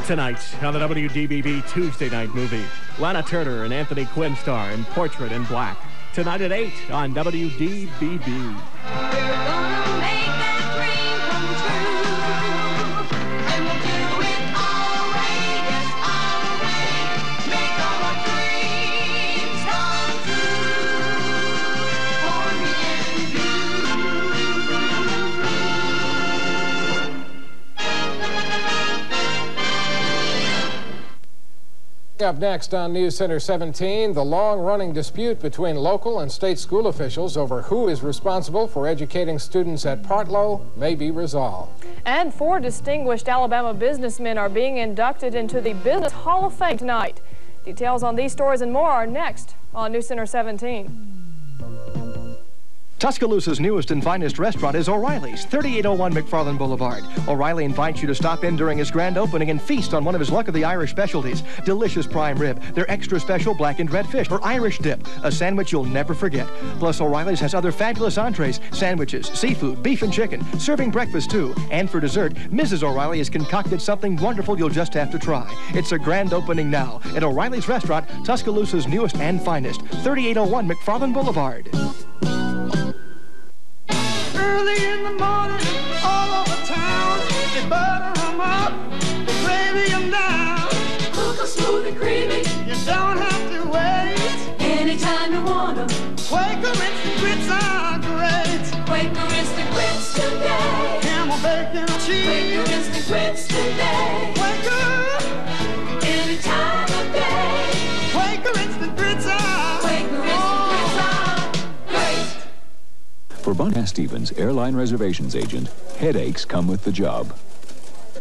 Tonight on the WDBB Tuesday Night Movie, Lana Turner and Anthony Quinn star in Portrait in Black. Tonight at 8 on WDBB. Up next on Newscenter 17, the long-running dispute between local and state school officials over who is responsible for educating students at Hartley may be resolved. And 4 distinguished Alabama businessmen are being inducted into the Business Hall of Fame tonight. Details on these stories and more are next on Newscenter 17. Tuscaloosa's newest and finest restaurant is O'Reilly's, 3801 McFarland Boulevard. O'Reilly invites you to stop in during his grand opening and feast on one of his Luck of the Irish specialties, delicious prime rib, their extra special blackened red fish, or Irish dip, a sandwich you'll never forget. Plus, O'Reilly's has other fabulous entrees, sandwiches, seafood, beef and chicken, serving breakfast too. And for dessert, Mrs. O'Reilly has concocted something wonderful you'll just have to try. It's a grand opening now at O'Reilly's Restaurant, Tuscaloosa's newest and finest, 3801 McFarland Boulevard. Early in the morning, all over town, they butter 'em up, they gravy 'em down. Cook 'em smooth and creamy. You don't have to wait. Anytime you want 'em. Quaker instant grits are great. Quaker instant grits today. Camel bacon or cheese. Quaker instant grits today. Quaker. Any time of day. Quaker instant grits are. Quaker instant grits are great. For Bunny Stevens, airline reservations agent, headaches come with the job.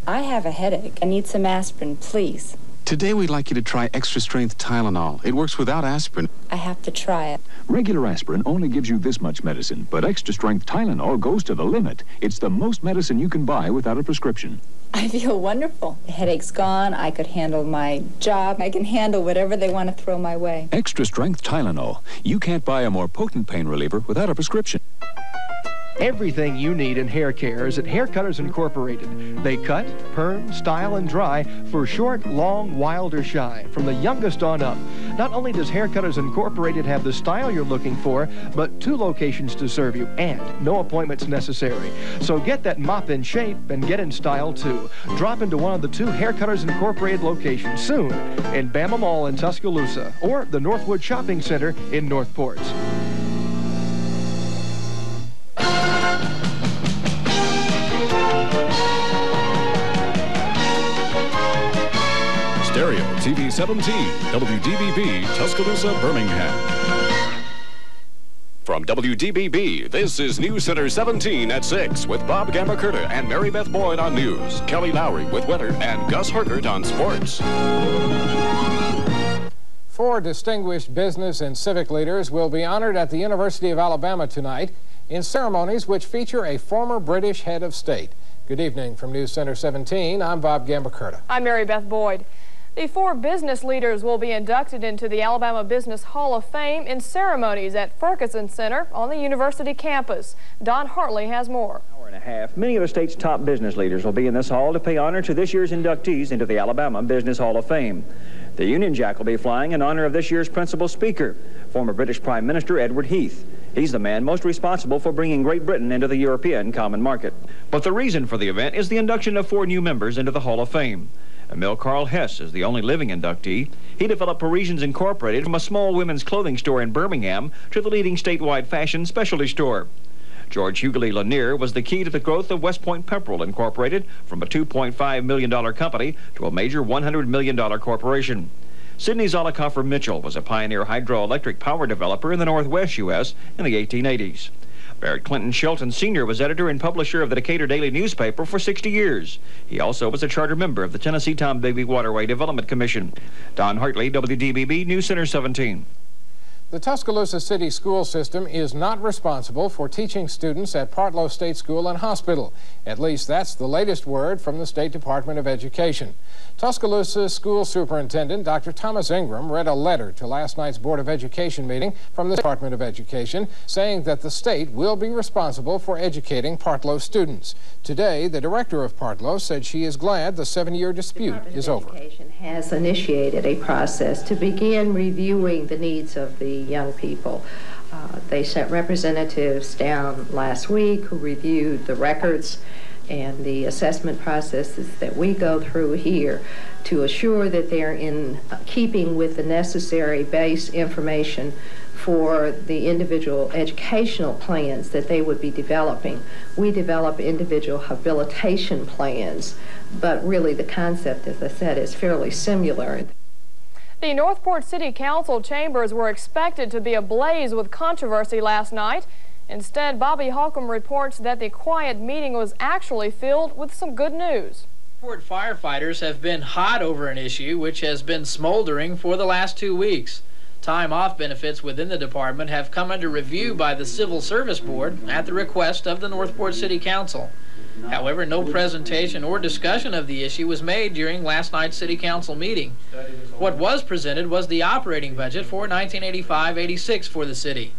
I have a headache. I need some aspirin, please. Today we'd like you to try extra-strength Tylenol. It works without aspirin. I have to try it. Regular aspirin only gives you this much medicine, but extra-strength Tylenol goes to the limit. It's the most medicine you can buy without a prescription. I feel wonderful. The headache's gone. I could handle my job. I can handle whatever they want to throw my way. Extra-strength Tylenol. You can't buy a more potent pain reliever without a prescription. Everything you need in hair care is at Hair Cutters Incorporated. They cut, perm, style, and dry for short, long, wild, or shy, from the youngest on up. Not only does Hair Cutters Incorporated have the style you're looking for, but 2 locations to serve you, and no appointments necessary. So get that mop in shape and get in style, too. Drop into one of the 2 Hair Cutters Incorporated locations soon in Bama Mall in Tuscaloosa or the Northwood Shopping Center in Northport. Stereo TV 17, WDBB, Tuscaloosa, Birmingham. From WDBB, this is Newscenter 17 at 6 with Bob Gambacurta and Marybeth Boyd on news, Kelly Lowry with weather, and Gus Herkert on sports. 4 distinguished business and civic leaders will be honored at the University of Alabama tonight in ceremonies which feature a former British head of state. Good evening from Newscenter 17. I'm Bob Gambacurta. I'm Marybeth Boyd. The 4 business leaders will be inducted into the Alabama Business Hall of Fame in ceremonies at Ferguson Center on the university campus. Don Hartley has more. Hour and a half. Many of the state's top business leaders will be in this hall to pay honor to this year's inductees into the Alabama Business Hall of Fame. The Union Jack will be flying in honor of this year's principal speaker, former British Prime Minister Edward Heath. He's the man most responsible for bringing Great Britain into the European common market. But the reason for the event is the induction of 4 new members into the Hall of Fame. Emil Carl Hess is the only living inductee. He developed Parisians Incorporated from a small women's clothing store in Birmingham to the leading statewide fashion specialty store. George Hughley Lanier was the key to the growth of West Point Pepperell Incorporated from a $2.5 million company to a major $100 million corporation. Sidney Zollicoffer Mitchell was a pioneer hydroelectric power developer in the Northwest U.S. in the 1880s. Barrett Clinton Shelton Sr. was editor and publisher of the Decatur Daily newspaper for 60 years. He also was a charter member of the Tennessee Tombigbee Waterway Development Commission. Don Hartley, WDBB News Center 17. The Tuscaloosa City school system is not responsible for teaching students at Partlow State School and Hospital. At least that's the latest word from the State Department of Education. Tuscaloosa School Superintendent Dr. Thomas Ingram read a letter to last night's Board of Education meeting from the Department of Education saying that the state will be responsible for educating Partlow students. Today, the director of Partlow said she is glad the 7-year dispute is over. Education has initiated a process to begin reviewing the needs of the young people. They sent representatives down last week who reviewed the records and the assessment processes that we go through here to assure that they're in keeping with the necessary base information for the individual educational plans that they would be developing. We develop individual habilitation plans, but really the concept, as I said, is fairly similar. The Northport City Council chambers were expected to be ablaze with controversy last night. Instead, Bobby Holcombe reports that the quiet meeting was actually filled with some good news. Northport firefighters have been hot over an issue which has been smoldering for the last 2 weeks. Time off benefits within the department have come under review by the Civil Service Board at the request of the Northport City Council. However, no presentation or discussion of the issue was made during last night's City Council meeting. What was presented was the operating budget for 1985-86 for the city.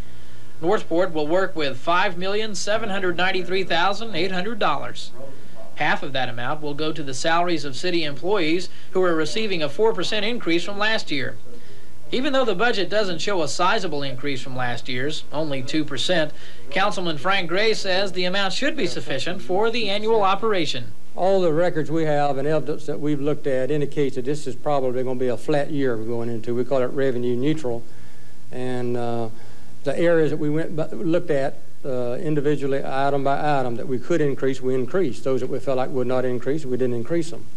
Northport will work with $5,793,800. Half of that amount will go to the salaries of city employees who are receiving a 4% increase from last year. Even though the budget doesn't show a sizable increase from last year's, only 2%, Councilman Frank Gray says the amount should be sufficient for the annual operation. All the records we have and evidence that we've looked at indicates that this is probably going to be a flat year we're going into. We call it revenue neutral. And the areas that we looked at individually, item by item, that we could increase, we increased. Those that we felt like would not increase, we didn't increase them.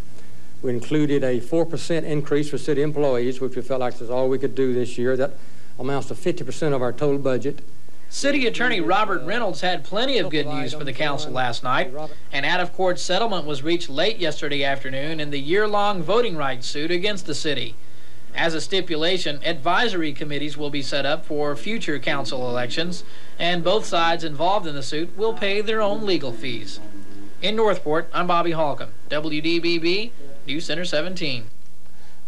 We included a 4% increase for city employees, which we felt like is all we could do this year. That amounts to 50% of our total budget. City Attorney Robert Reynolds had plenty of good news for the council last night. An out-of-court settlement was reached late yesterday afternoon in the year-long voting rights suit against the city. As a stipulation, advisory committees will be set up for future council elections, and both sides involved in the suit will pay their own legal fees. In Northport, I'm Bobby Holcombe, WDBB, Newscenter 17.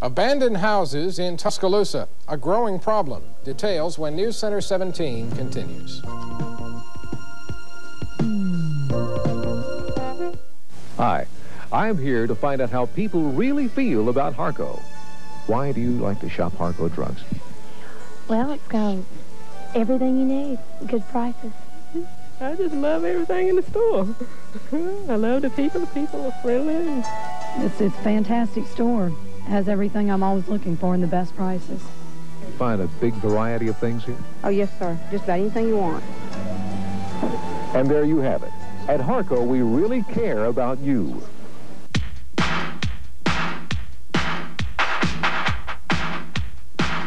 Abandoned houses in Tuscaloosa, a growing problem. Details when Newscenter 17 continues. Hi, I'm here to find out how people really feel about Harco. Why do you like to shop Harco Drugs? Well, it's got everything you need, good prices. I just love everything in the store. I love the people are friendly. It's a fantastic store. It has everything I'm always looking for and the best prices. You find a big variety of things here? Oh, yes, sir. Just about anything you want. And there you have it. At Harco, we really care about you.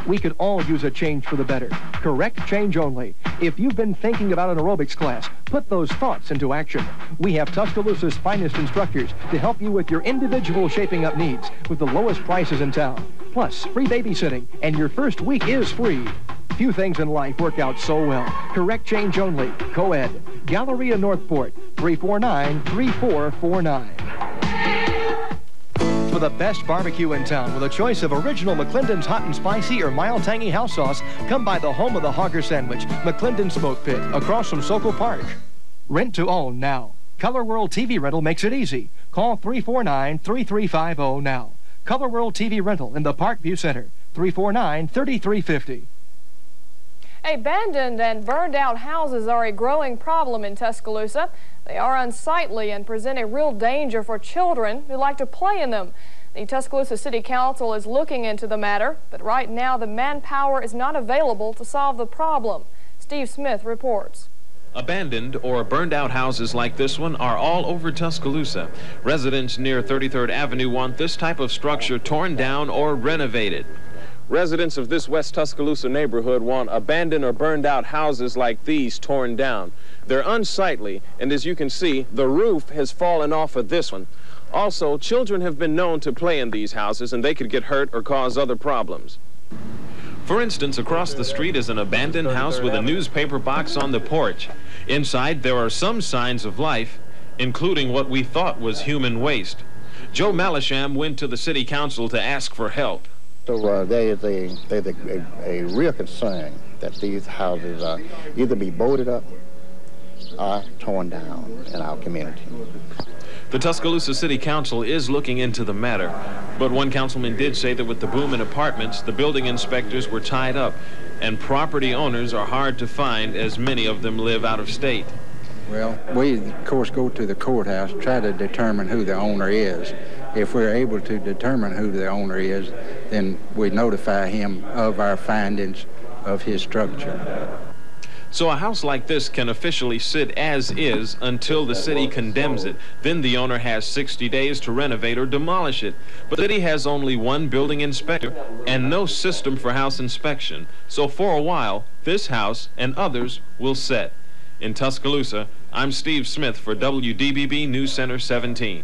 We could all use a change for the better. Correct change only. If you've been thinking about an aerobics class, put those thoughts into action. We have Tuscaloosa's finest instructors to help you with your individual shaping up needs with the lowest prices in town. Plus, free babysitting, and your first week is free. Few things in life work out so well. Correct change only. Co-ed. Galleria Northport, 349-3449. For the best barbecue in town with a choice of original McClendon's hot and spicy or mild tangy house sauce, come by the home of the Hogger Sandwich, McClendon Smoke Pit, across from Sokol Park. Rent to own now. Color World TV Rental makes it easy. Call 349-3350 now. Color World TV Rental in the Parkview Center, 349-3350. Abandoned and burned out houses are a growing problem in Tuscaloosa. They are unsightly and present a real danger for children who like to play in them. The Tuscaloosa City Council is looking into the matter, but right now the manpower is not available to solve the problem. Steve Smith reports. Abandoned or burned out houses like this one are all over Tuscaloosa. Residents near 33rd Avenue want this type of structure torn down or renovated. Residents of this West Tuscaloosa neighborhood want abandoned or burned out houses like these torn down. They're unsightly, and as you can see, the roof has fallen off of this one. Also, children have been known to play in these houses, and they could get hurt or cause other problems. For instance, across the street is an abandoned house with a newspaper box on the porch. Inside, there are some signs of life, including what we thought was human waste. Joe Malisham went to the city council to ask for help. So there's a real concern that these houses either be boarded up or torn down in our community. The Tuscaloosa City Council is looking into the matter, but one councilman did say that with the boom in apartments, the building inspectors were tied up, and property owners are hard to find as many of them live out of state. Well, we, of course, go to the courthouse, try to determine who the owner is. If we're able to determine who the owner is, then we notify him of our findings of his structure. So a house like this can officially sit as is until the city condemns it. Then the owner has 60 days to renovate or demolish it. But the city has only one building inspector and no system for house inspection. So for a while, this house and others will sit. In Tuscaloosa, I'm Steve Smith for WDBB Newscenter 17.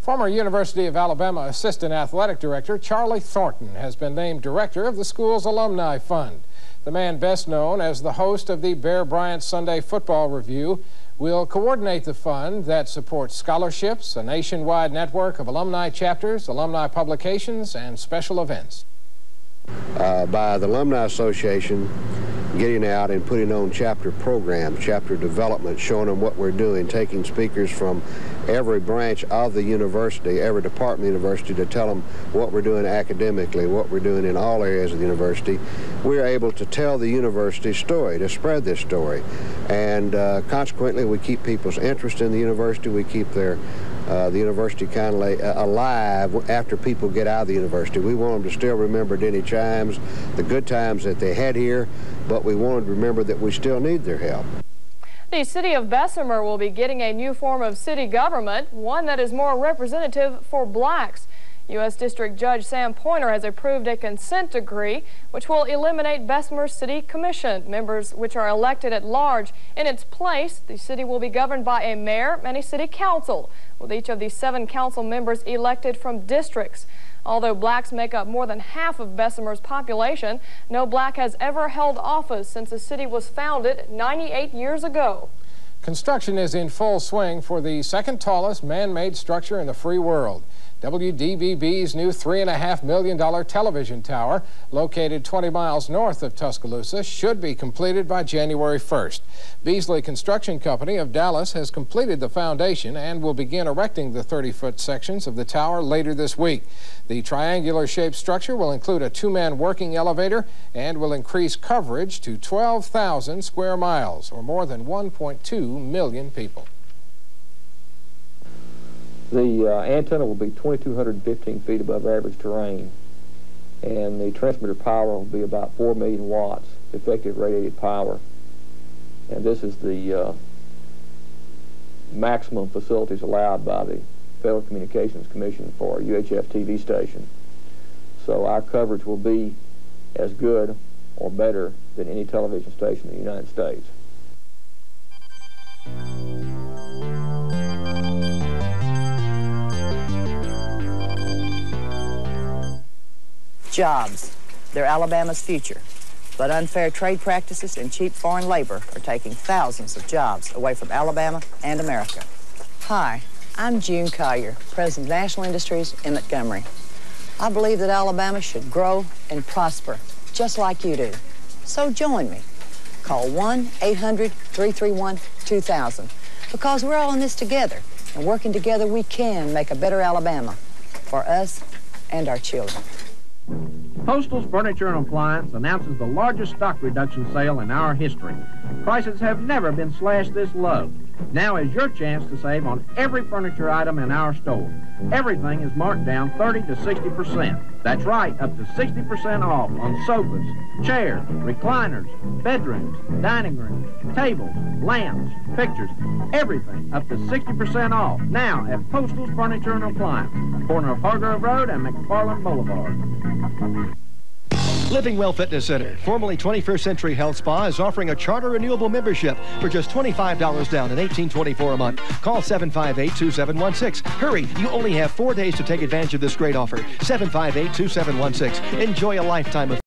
Former University of Alabama Assistant Athletic Director Charlie Thornton has been named director of the school's Alumni Fund. The man best known as the host of the Bear Bryant Sunday Football Review will coordinate the fund that supports scholarships, a nationwide network of alumni chapters, alumni publications, and special events. By the Alumni Association getting out and putting on chapter programs, chapter development, showing them what we're doing, taking speakers from every branch of the university, every department of the university to tell them what we're doing academically, what we're doing in all areas of the university. We're able to tell the university's story, to spread this story. And consequently, we keep people's interest in the university. We keep the university kind of alive after people get out of the university. We want them to still remember Denny Chimes, the good times that they had here, but we want them to remember that we still need their help. The city of Bessemer will be getting a new form of city government, one that is more representative for blacks. U.S. District Judge Sam Pointer has approved a consent decree which will eliminate Bessemer's City Commission, members which are elected at large. In its place, the city will be governed by a mayor and a city council, with each of the 7 council members elected from districts. Although blacks make up more than half of Bessemer's population, no black has ever held office since the city was founded 98 years ago. Construction is in full swing for the second tallest man-made structure in the free world. WDBB's new $3.5 million television tower, located 20 miles north of Tuscaloosa, should be completed by January 1st. Beasley Construction Company of Dallas has completed the foundation and will begin erecting the 30-foot sections of the tower later this week. The triangular-shaped structure will include a 2-man working elevator and will increase coverage to 12,000 square miles, or more than 1.2 million people. The antenna will be 2,215 feet above average terrain, and the transmitter power will be about 4 million watts effective radiated power. And this is the maximum facilities allowed by the Federal Communications Commission for a UHF TV station. So our coverage will be as good or better than any television station in the United States. Jobs. They're Alabama's future. But unfair trade practices and cheap foreign labor are taking thousands of jobs away from Alabama and America. Hi, I'm June Collier, President of National Industries in Montgomery. I believe that Alabama should grow and prosper, just like you do. So join me. Call 1-800-331-2000, because we're all in this together, and working together we can make a better Alabama for us and our children. Postal's Furniture and Appliance announces the largest stock reduction sale in our history. Prices have never been slashed this low. Now is your chance to save on every furniture item in our store. Everything is marked down 30 to 60%. That's right, up to 60% off on sofas, chairs, recliners, bedrooms, dining rooms, tables, lamps, pictures, everything up to 60% off. Now at Postal's Furniture and Appliance, corner of Hargrove Road and McFarland Boulevard. Living Well Fitness Center, formerly 21st Century Health Spa, is offering a charter renewable membership for just $25 down and $18.24 a month. Call 758-2716. Hurry, you only have 4 days to take advantage of this great offer. 758-2716. Enjoy a lifetime of